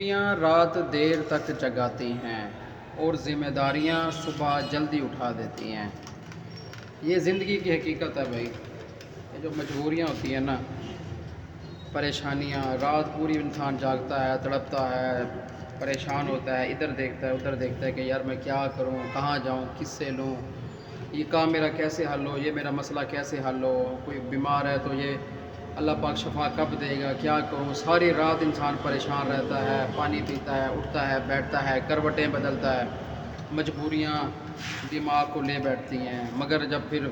چھٹیاں رات دیر تک جگاتی ہیں اور ذمہ داریاں صبح جلدی اٹھا دیتی ہیں۔ یہ زندگی کی حقیقت ہے بھائی۔ یہ جو مجبوریاں ہوتی ہیں نا، پریشانیاں، رات پوری انسان جاگتا ہے، تڑپتا ہے، پریشان ہوتا ہے، ادھر دیکھتا ہے ادھر دیکھتا ہے کہ یار میں کیا کروں، کہاں جاؤں، کس سے لوں، یہ کام میرا کیسے حل ہو، یہ میرا مسئلہ کیسے حل ہو، کوئی بیمار ہے تو یہ اللہ پاک شفا کب دے گا، کیا کروں۔ ساری رات انسان پریشان رہتا ہے، پانی پیتا ہے، اٹھتا ہے، بیٹھتا ہے، کروٹیں بدلتا ہے، مجبوریاں دماغ کو لے بیٹھتی ہیں۔ مگر جب پھر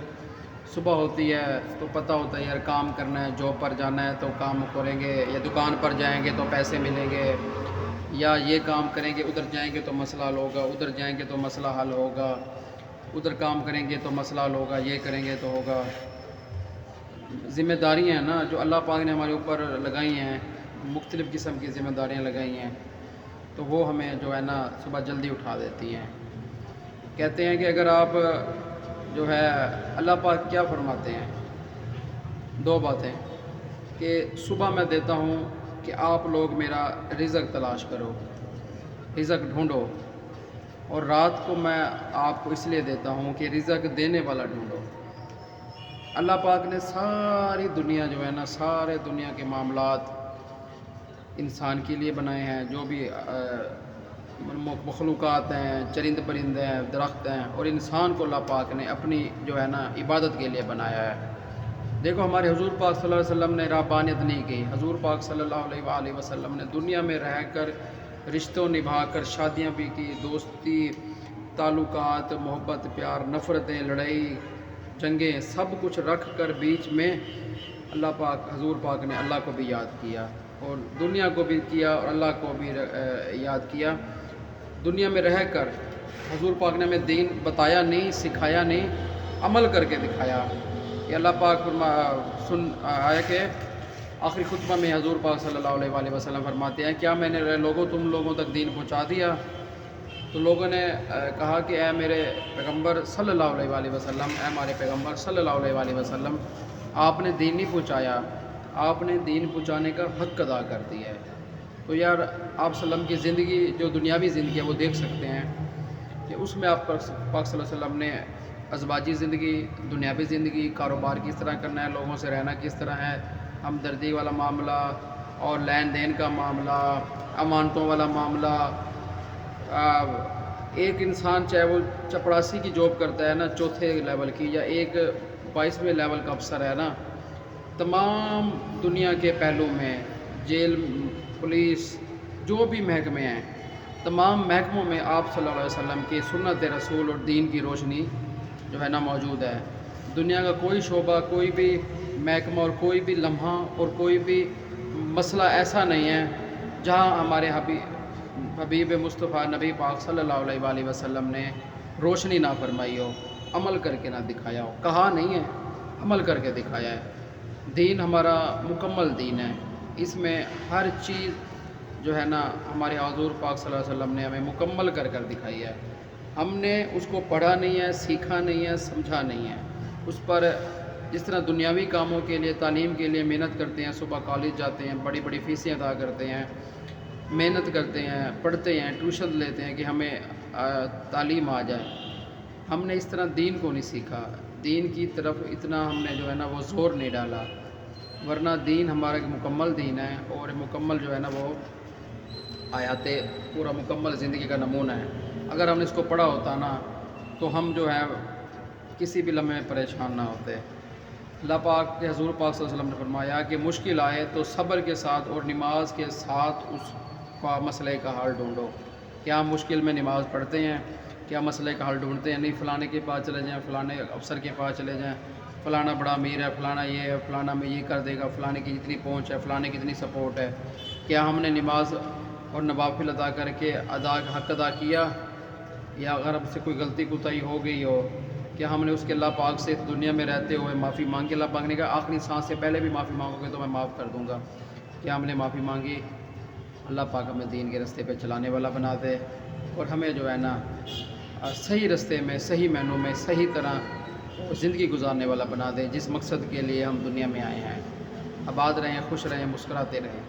صبح ہوتی ہے تو پتہ ہوتا ہے یار کام کرنا ہے، جاب پر جانا ہے تو کام کریں گے، یا دکان پر جائیں گے تو پیسے ملیں گے، یا یہ کام کریں گے ادھر جائیں گے تو مسئلہ حل ہوگا، ادھر جائیں گے تو مسئلہ حل ہوگا، ادھر کام کریں گے تو مسئلہ حل ہوگا، یہ کریں گے تو ہوگا۔ ذمہ داریاں ہیں نا جو اللہ پاک نے ہمارے اوپر لگائی ہیں، مختلف قسم کی ذمہ داریاں لگائی ہیں، تو وہ ہمیں جو ہے نا صبح جلدی اٹھا دیتی ہیں۔ کہتے ہیں کہ اگر آپ جو ہے اللہ پاک کیا فرماتے ہیں، دو باتیں، کہ صبح میں دیتا ہوں کہ آپ لوگ میرا رزق تلاش کرو، رزق ڈھونڈو، اور رات کو میں آپ کو اس لیے دیتا ہوں کہ رزق دینے والا ڈھونڈو۔ اللہ پاک نے ساری دنیا جو ہے نا، سارے دنیا کے معاملات انسان کے لیے بنائے ہیں، جو بھی مخلوقات ہیں، چرند پرند ہیں، درخت ہیں، اور انسان کو اللہ پاک نے اپنی جو ہے نا عبادت کے لیے بنایا ہے۔ دیکھو ہمارے حضور پاک صلی اللہ علیہ وسلم نے رہبانیت نہیں کی۔ حضور پاک صلی اللہ علیہ وآلہ وسلم نے دنیا میں رہ کر رشتوں نبھا کر شادیاں بھی کی، دوستی، تعلقات، محبت، پیار، نفرتیں، لڑائی، جنگیں، سب کچھ رکھ کر بیچ میں اللہ پاک، حضور پاک نے اللہ کو بھی یاد کیا، اور دنیا کو بھی کیا اور اللہ کو بھی یاد کیا۔ دنیا میں رہ کر حضور پاک نے ہمیں دین بتایا نہیں، سکھایا نہیں، عمل کر کے دکھایا۔ کہ اللہ پاک آیا کہ آخری خطبہ میں حضور پاک صلی اللہ علیہ وآلہ وسلم فرماتے ہیں، کیا میں نے لوگوں تم لوگوں تک دین پہنچا دیا؟ تو لوگوں نے کہا کہ اے میرے پیغمبر صلی اللہ علیہ وآلہ وسلم، اے ہمارے پیغمبر صلی اللہ علیہ وآلہ وسلم، آپ نے دین نہیں پہنچایا، آپ نے دین پہنچانے کا حق ادا کر دیا ہے۔ تو یار آپ صلی اللہ علیہ وسلم کی زندگی جو دنیاوی زندگی ہے وہ دیکھ سکتے ہیں کہ اس میں آپ پاک صلی اللہ علیہ وسلم نے ازواجی زندگی، دنیاوی زندگی، کاروبار کس طرح کرنا ہے، لوگوں سے رہنا کس طرح ہے، ہمدردی والا معاملہ اور لین دین کا معاملہ، امانتوں والا معاملہ۔ ایک انسان چاہے وہ چپڑاسی کی جاب کرتا ہے نا، چوتھے لیول کی، یا ایک 22ویں لیول کا افسر ہے نا، تمام دنیا کے پہلو میں، جیل، پولیس، جو بھی محکمے ہیں، تمام محکموں میں آپ صلی اللہ علیہ وسلم کی سنت رسول اور دین کی روشنی جو ہے نا موجود ہے۔ دنیا کا کوئی شعبہ، کوئی بھی محکمہ اور کوئی بھی لمحہ اور کوئی بھی مسئلہ ایسا نہیں ہے جہاں ہمارے حبیب مصطفیٰ نبی پاک صلی اللہ علیہ وآلہ وسلم نے روشنی نہ فرمائی ہو، عمل کر کے نہ دکھایا ہو۔ کہا نہیں ہے، عمل کر کے دکھایا ہے۔ دین ہمارا مکمل دین ہے، اس میں ہر چیز جو ہے نا ہمارے حضور پاک صلی اللہ علیہ وسلم نے ہمیں مکمل کر کر دکھائی ہے۔ ہم نے اس کو پڑھا نہیں ہے، سیکھا نہیں ہے، سمجھا نہیں ہے۔ اس پر جس طرح دنیاوی کاموں کے لیے، تعلیم کے لیے محنت کرتے ہیں، صبح کالج جاتے ہیں، بڑی بڑی فیسیں ادا کرتے ہیں، محنت کرتے ہیں، پڑھتے ہیں، ٹیوشن لیتے ہیں کہ ہمیں تعلیم آ جائے، ہم نے اس طرح دین کو نہیں سیکھا، دین کی طرف اتنا ہم نے جو ہے نا وہ زور نہیں ڈالا، ورنہ دین ہمارا ایک مکمل دین ہے، اور مکمل جو ہے نا وہ آیات پورا مکمل زندگی کا نمونہ ہے۔ اگر ہم نے اس کو پڑھا ہوتا نا تو ہم جو ہے کسی بھی لمحے پریشان نہ ہوتے۔ اللہ پاک کے حضور پاک صلی اللہ علیہ وسلم نے فرمایا کہ مشکل آئے تو صبر کے ساتھ اور نماز کے ساتھ اس کا مسئلے کا حل ڈھونڈو۔ کیا ہم مشکل میں نماز پڑھتے ہیں؟ کیا مسئلے کا حل ڈھونڈتے ہیں؟ نہیں، فلانے کے پاس چلے جائیں، فلانے افسر کے پاس چلے جائیں، فلانا بڑا امیر ہے، فلانا یہ ہے، فلانا میں یہ کر دے گا، فلانے کی جتنی پہنچ ہے، فلانے کی اتنی سپورٹ ہے۔ کیا ہم نے نماز اور نوافل ادا کر کے حق ادا کیا؟ یا اگر ہم سے کوئی غلطی کوتاہی ہو گئی ہو، کیا ہم نے اس کے اللہ پاک سے دنیا میں رہتے ہوئے معافی مانگی؟ اللہ پاک نے کہا آخری سانس سے پہلے بھی معافی مانگو گے تو میں معاف کر دوں گا۔ کیا ہم نے معافی مانگی؟ اللہ پاک ہمیں دین کے رستے پہ چلانے والا بنا دے، اور ہمیں جو ہے نا صحیح رستے میں، صحیح معنوں میں، صحیح طرح زندگی گزارنے والا بنا دے، جس مقصد کے لیے ہم دنیا میں آئے ہیں۔ آباد رہیں، خوش رہیں، مسکراتے رہیں۔